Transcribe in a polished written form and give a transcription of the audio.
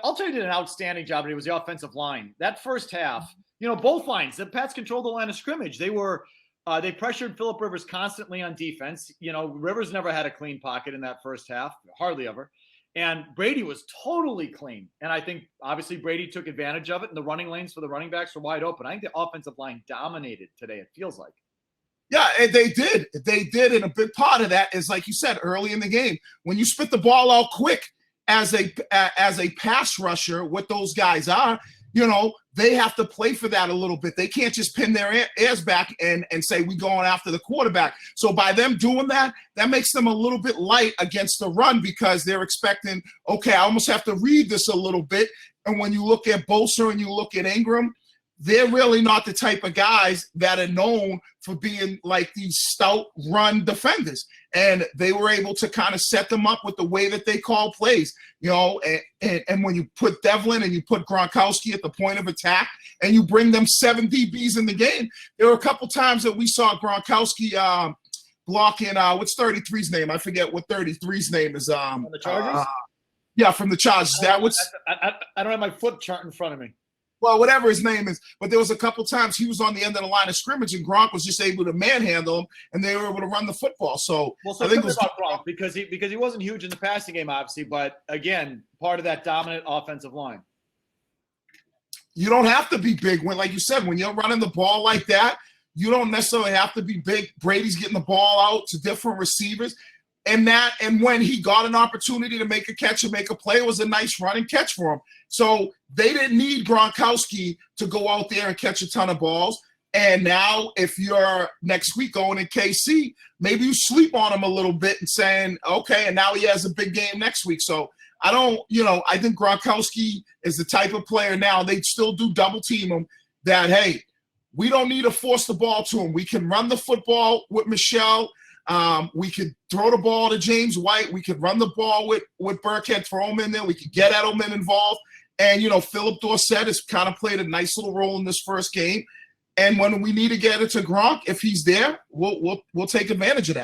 I'll tell you, did an outstanding job, and it was the offensive line. That first half, both lines, the Pats controlled the line of scrimmage. They pressured Phillip Rivers constantly on defense. Rivers never had a clean pocket in that first half, hardly ever. And Brady was totally clean. And I think, obviously, Brady took advantage of it, and the running lanes for the running backs were wide open. I think the offensive line dominated today, it feels like. Yeah, and they did. They did, and a big part of that is, like you said, early in the game, when you spit the ball out quick as a pass rusher, what those guys are, they have to play for that a little bit. They can't just pin their ears back and say, we're going after the quarterback. So by them doing that, that makes them a little bit light against the run because they're expecting, okay, I almost have to read this a little bit. And when you look at Bosa and you look at Ingram, they're really not the type of guys that are known for being like these stout run defenders. And they were able to kind of set them up with the way that they call plays, and when you put Devlin and you put Gronkowski at the point of attack and you bring them 7 DBs in the game, there were a couple times that we saw Gronkowski blocking, what's 33's name? I forget what 33's name is. From the Chargers? Yeah, from the Chargers. I don't have my foot chart in front of me. Well, whatever his name is, but there was a couple times he was on the end of the line of scrimmage, and Gronk was just able to manhandle him, and they were able to run the football. So I think it was about Gronk because he wasn't huge in the passing game, obviously, but again, part of that dominant offensive line. You don't have to be big when, like you said, when you're running the ball like that, you don't necessarily have to be big. Brady's getting the ball out to different receivers. And when he got an opportunity to make a catch and make a play, it was a nice run and catch for him. So they didn't need Gronkowski to go out there and catch a ton of balls. And now if you're next week going in KC, maybe you sleep on him a little bit and saying, okay, and now he has a big game next week. So I think Gronkowski is the type of player now, they still do double team him that, hey, we don't need to force the ball to him. We can run the football with Michel. We could throw the ball to James White. We could run the ball with Burkhead, throw him in there. We could get Edelman involved. And, Philip Dorsett has kind of played a nice little role in this first game. And when we need to get it to Gronk, if he's there, we'll take advantage of that.